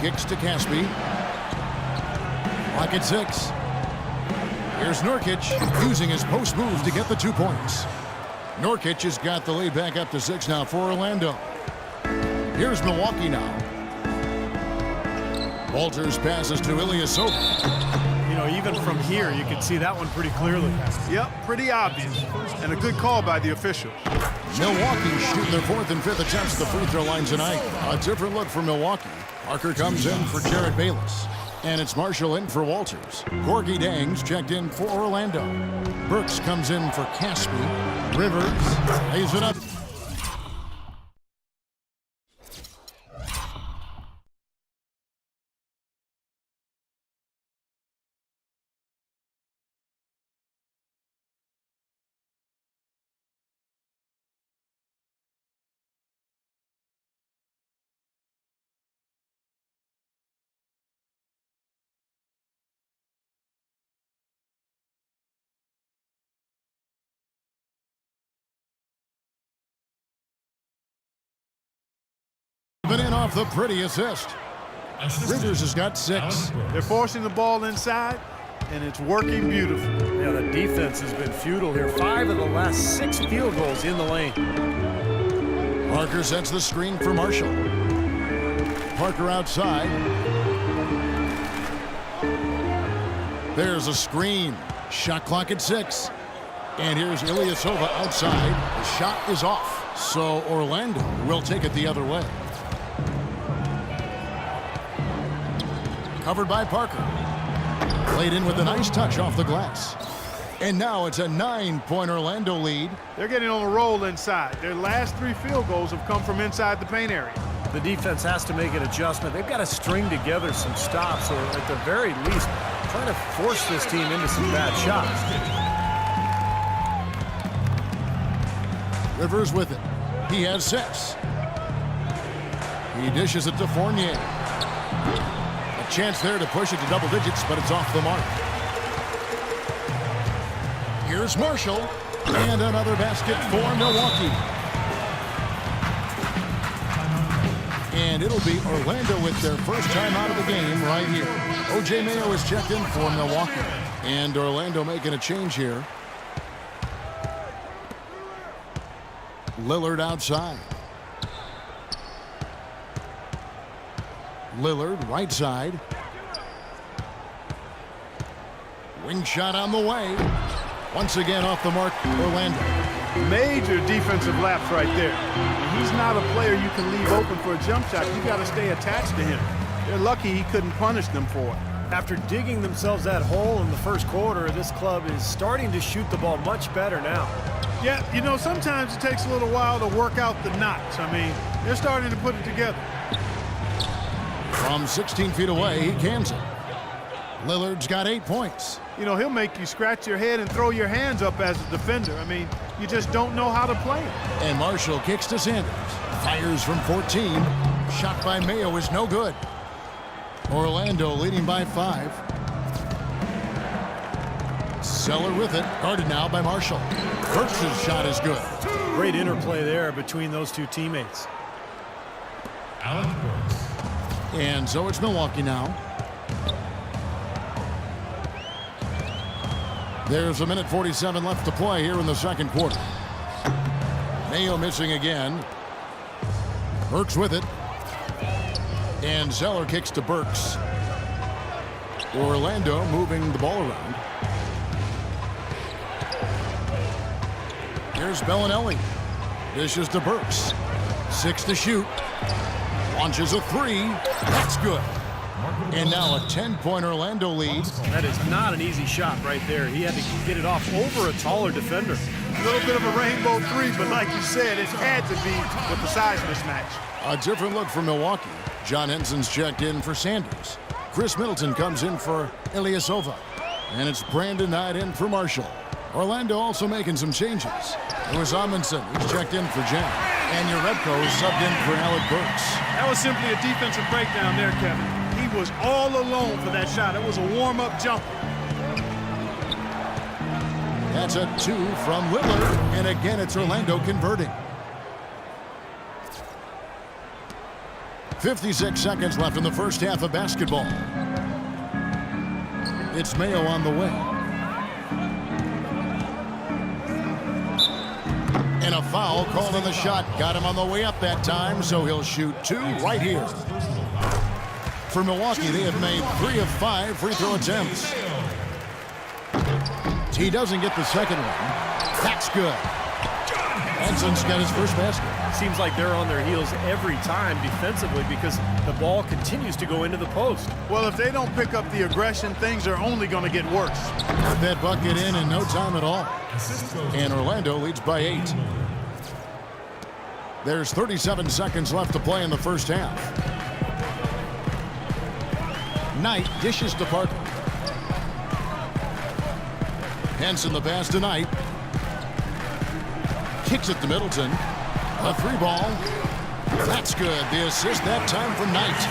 kicks to Caspi. Clock at 6. Here's Nurkic using his post move to get the 2 points. Nurkic has got the lead back up to 6 now for Orlando. Here's Milwaukee now. Walters passes to Ilyasova. You know, even from here, you can see that one pretty clearly. Yep, pretty obvious. And a good call by the official. Milwaukee shooting their 4th and 5th attempts at the free throw line tonight. A different look for Milwaukee. Parker comes in for Jared Bayless. And it's Marshall in for Walters. Gorgie Dangs checked in for Orlando. Burks comes in for Caspi. Rivers lays it up. In off the pretty assist. Rivers has got 6. They're forcing the ball inside, and it's working beautifully. Yeah, the defense has been futile here. 5 of the last 6 field goals in the lane. Parker sets the screen for Marshall. Parker outside. There's a screen. Shot clock at 6. And here's Ilyasova outside. The shot is off. So Orlando will take it the other way. Covered by Parker. Played in with a nice touch off the glass. And now it's a 9-point Orlando lead. They're getting on a roll inside. Their last 3 field goals have come from inside the paint area. The defense has to make an adjustment. They've got to string together some stops, or at the very least, try to force this team into some bad shots. Rivers with it. He has 6. He dishes it to Fournier. A chance there to push it to double digits, but it's off the mark. Here's Marshall. And another basket for Milwaukee. And it'll be Orlando with their first time out of the game right here. O.J. Mayo is checked in for Milwaukee. And Orlando making a change here. Lillard outside. Lillard right side. Wing shot on the way. Once again off the mark, Orlando. Major defensive lapse right there. He's not a player you can leave open for a jump shot. You got to stay attached to him. They're lucky he couldn't punish them for it. After digging themselves that hole in the first quarter, this club is starting to shoot the ball much better now. Yeah, you know, sometimes it takes a little while to work out the knots. I mean, they're starting to put it together. From 16 feet away, he cans it. Lillard's got 8 points. You know, he'll make you scratch your head and throw your hands up as a defender. I mean, you just don't know how to play him. And Marshall kicks to Sanders. Fires from 14. Shot by Mayo is no good. Orlando leading by 5. Zeller with it. Guarded now by Marshall. Burks' shot is good. Great interplay there between those two teammates. Alec Burks. And so it's Milwaukee now. There's 1:47 left to play here in the second quarter. Mayo missing again. Burks with it. And Zeller kicks to Burks. Orlando moving the ball around. Here's Bellinelli. Dishes to Burks. 6 to shoot. Launches a 3. That's good. And now a 10-point Orlando lead. That is not an easy shot right there. He had to get it off over a taller defender. A little bit of a rainbow 3, but like you said, it had to be with the size mismatch. A different look for Milwaukee. John Henson's checked in for Sanders. Chris Middleton comes in for Ilyasova. And it's Brandon Knight in for Marshall. Orlando also making some changes. It was Amundsen who's checked in for Jan. And Urebko is subbed in for Alec Burks. That was simply a defensive breakdown there, Kevin. He was all alone for that shot. It was a warm-up jumper. That's a 2 from Lillard. And again, it's Orlando converting. 56 seconds left in the first half of basketball. It's Mayo on the way. And a foul called on the shot. Got him on the way up that time, so he'll shoot 2 right here. For Milwaukee, they have made 3 of 5 free throw attempts. He doesn't get the second one. That's good. Henson's got his first basket. Seems like they're on their heels every time defensively because the ball continues to go into the post. Well, if they don't pick up the aggression, things are only going to get worse. Got that bucket in no time at all. And Orlando leads by 8. There's 37 seconds left to play in the first half. Knight dishes to Parker. Henson the pass to Knight. Kicks it to Middleton. A 3-ball. That's good. The assist that time from Knight.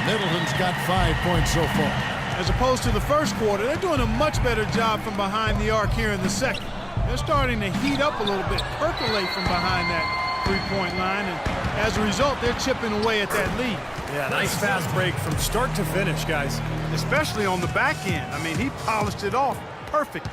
Middleton's got 5 points so far. As opposed to the first quarter, they're doing a much better job from behind the arc here in the second. They're starting to heat up a little bit, percolate from behind that three-point line, and as a result, they're chipping away at that lead. Yeah, nice fast break from start to finish, guys. Especially on the back end. I mean, he polished it off perfectly.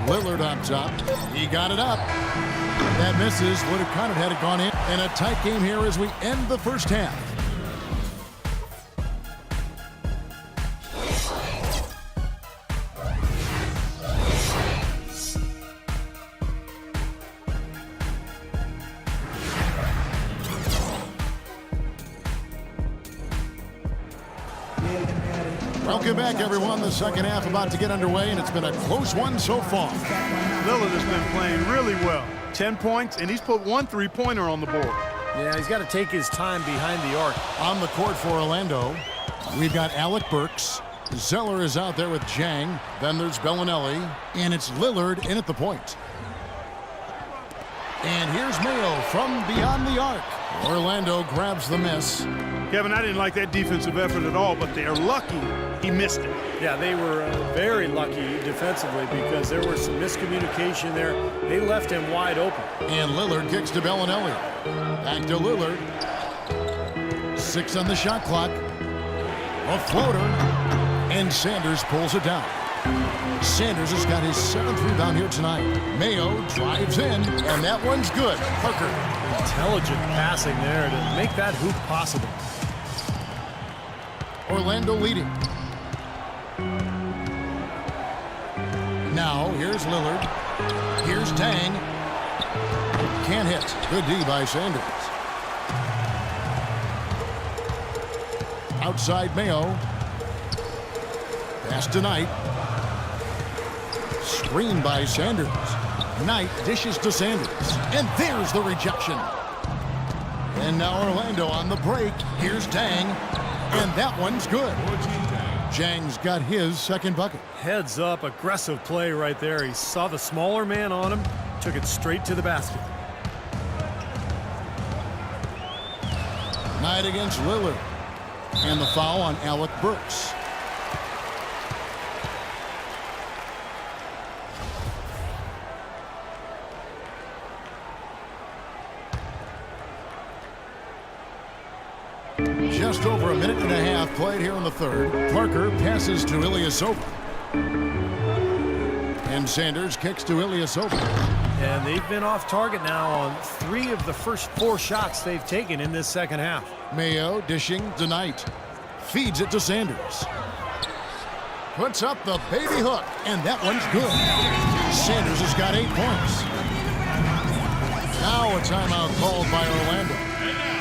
Lillard on top. He got it up. That misses. Would have kind of had it gone in. And a tight game here as we end the first half. Welcome back, everyone. The second half about to get underway, and it's been a close one so far. Lillard has been playing really well. 10 points, and he's put 1 3-pointer on the board. Yeah, he's got to take his time behind the arc. On the court for Orlando, we've got Alec Burks. Zeller is out there with Jang. Then there's Bellinelli, and it's Lillard in at the point. And here's Mayo from beyond the arc. Orlando grabs the miss. Kevin, I didn't like that defensive effort at all, but they're lucky he missed it. Yeah, they were very lucky defensively because there was some miscommunication there. They left him wide open. And Lillard kicks to Bellinelli. Back to Lillard. 6 on the shot clock. A floater. And Sanders pulls it down. Sanders has got his 7th rebound here tonight. Mayo drives in, and that one's good. Parker. Intelligent passing there to make that hoop possible. Orlando leading. Now, here's Lillard. Here's Tang. Can't hit. Good D by Sanders. Outside Mayo. Pass to Knight. Screen by Sanders. Knight dishes to Sanders. And there's the rejection. And now Orlando on the break. Here's Tang. And that one's good. Jang's got his second bucket. Heads up, aggressive play right there. He saw the smaller man on him, took it straight to the basket. Knight against Lillard. And the foul on Alec Burks. Just over a minute and a half played here in the third. Parker passes to Ilyasova. And Sanders kicks to Ilyasova. And they've been off target now on 3 of the first 4 shots they've taken in this second half. Mayo dishing to Knight. Feeds it to Sanders. Puts up the baby hook. And that one's good. Sanders has got 8 points. Now a timeout called by Orlando.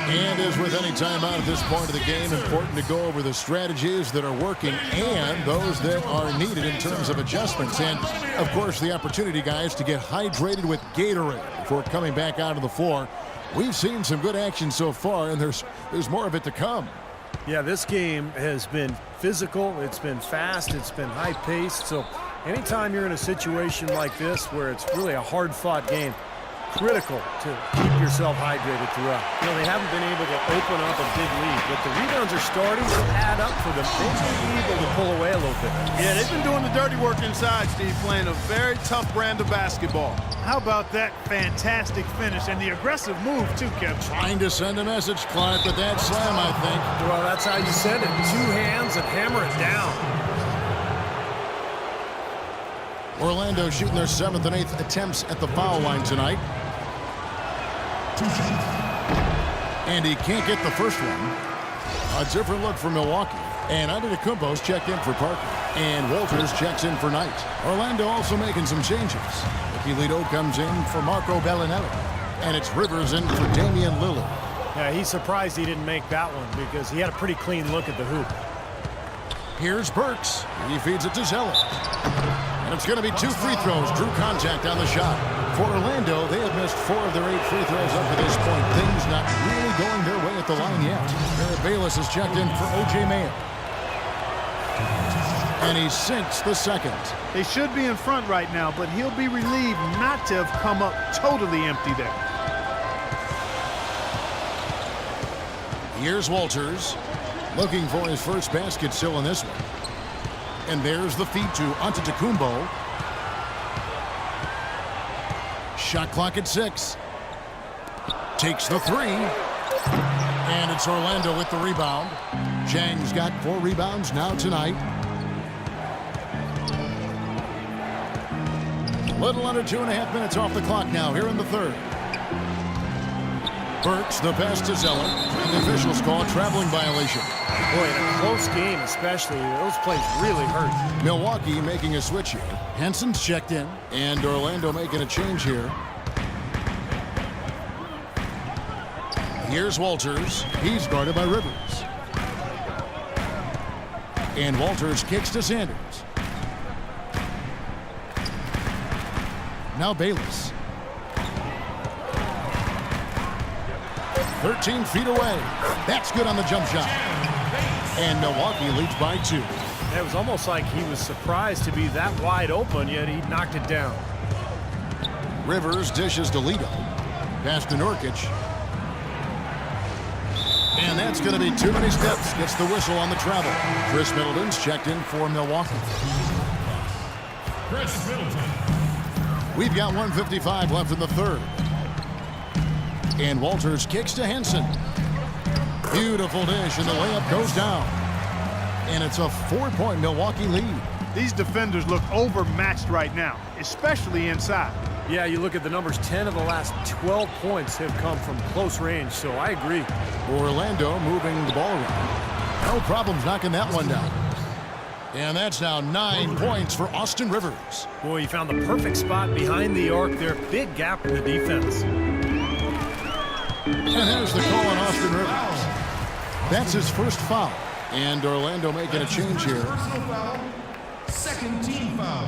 And as with any timeout at this point of the game, important to go over the strategies that are working and those that are needed in terms of adjustments. And, of course, the opportunity, guys, to get hydrated with Gatorade before coming back out of the floor. We've seen some good action so far, and there's more of it to come. Yeah, this game has been physical. It's been fast. It's been high-paced. So anytime you're in a situation like this where it's really a hard-fought game, critical to keep yourself hydrated throughout. You know, they haven't been able to open up a big lead, but the rebounds are starting to add up for them. They may be able to pull away a little bit. Yeah, they've been doing the dirty work inside, Steve, playing a very tough brand of basketball. How about that fantastic finish and the aggressive move, too, Kevin? Trying to send a message, Clark, with that slam, I think. Well, that's how you send it. 2 hands and hammer it down. Orlando shooting their 7th and 8th attempts at the foul line tonight. And he can't get the first one. A different look for Milwaukee. And Antetokounmpo's checked in for Parker. And Walters checks in for Knight. Orlando also making some changes. Lito comes in for Marco Bellinelli. And it's Rivers in for Damian Lillard. Yeah, he's surprised he didn't make that one because he had a pretty clean look at the hoop. Here's Burks. He feeds it to Zeller. And it's going to be 2 free throws. Drew contact on the shot. For Orlando, they have missed 4 of their 8 free throws up to this point. Things not really going their way at the line yet. Barrett Bayless has checked in for O.J. Mayo. And he sinks the second. They should be in front right now, but he'll be relieved not to have come up totally empty there. Here's Walters. Looking for his first basket still in this one. And there's the feed to Antetokounmpo. Shot clock at 6. Takes the 3. And it's Orlando with the rebound. Chang's got 4 rebounds now tonight. Little under 2.5 minutes off the clock now here in the third. Burks the pass to Zeller. And the officials call a traveling violation. Boy, in a close game especially, those plays really hurt. Milwaukee making a switch here. Henson's checked in. And Orlando making a change here. Here's Walters. He's guarded by Rivers. And Walters kicks to Sanders. Now Bayless. 13 feet away. That's good on the jump shot. And Milwaukee leads by 2. It was almost like he was surprised to be that wide open, yet he knocked it down. Rivers dishes to Lito. Pass to Nurkic. And that's going to be too many steps. Gets the whistle on the travel. Chris Middleton's checked in for Milwaukee. Chris Middleton. We've got 1:55 left in the third. And Walters kicks to Henson. Beautiful dish, and the layup goes down. And it's a 4-point Milwaukee lead. These defenders look overmatched right now, especially inside. Yeah, you look at the numbers, 10 of the last 12 points have come from close range, so I agree. Orlando moving the ball around. No problems knocking that one down. And that's now 9 points for Austin Rivers. Boy, he found the perfect spot behind the arc there. Big gap in the defense. And there's the call on Austin Rivers. That's his first foul. And Orlando making a change here. Personal foul. Second team foul.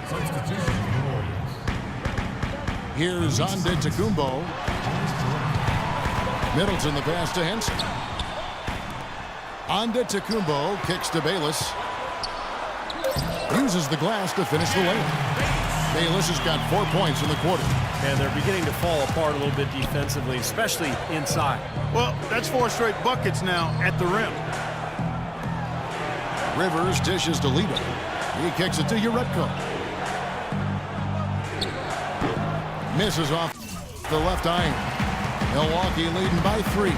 Substitution for the Warriors. Here's Antetokounmpo. Middleton the pass to Henson. Antetokounmpo kicks to Bayless. Uses the glass to finish the layup. Bayless has got 4 points in the quarter. And they're beginning to fall apart a little bit defensively, especially inside. Well, that's 4 straight buckets now at the rim. Rivers dishes to Lito. He kicks it to Uretko. Misses off the left iron. Milwaukee leading by 3.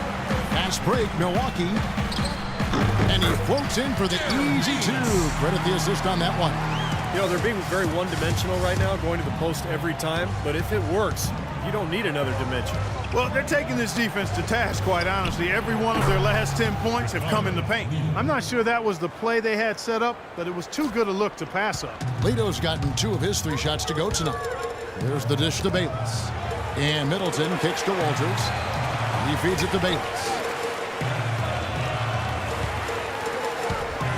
Fast break, Milwaukee. And he floats in for the easy 2. Credit the assist on that one. You know, they're being very one-dimensional right now, going to the post every time. But if it works, you don't need another dimension. Well, they're taking this defense to task, quite honestly. Every one of their last 10 points have come in the paint. I'm not sure that was the play they had set up, but it was too good a look to pass up. Lito's gotten 2 of his 3 shots to go tonight. There's the dish to Bayless. And Middleton kicks to Walters. He feeds it to Bayless.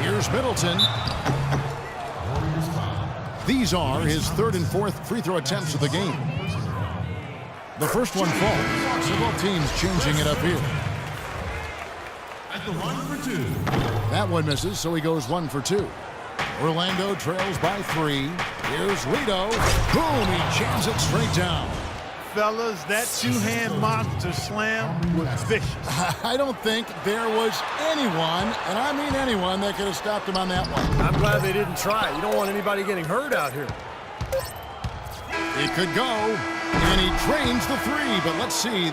Here's Middleton. These are his 3rd and 4th free throw attempts of the game. The first one falls. So both teams changing it up here. At the 1 for 2. That one misses, so he goes 1 for 2. Orlando trails by 3. Here's Lito. Boom, he jams it straight down. fellas. That two-hand monster slam was vicious. I don't think there was anyone, and I mean anyone, that could have stopped him on that one. I'm glad they didn't try. You don't want anybody getting hurt out here. It could go, and he drains the three, but let's see.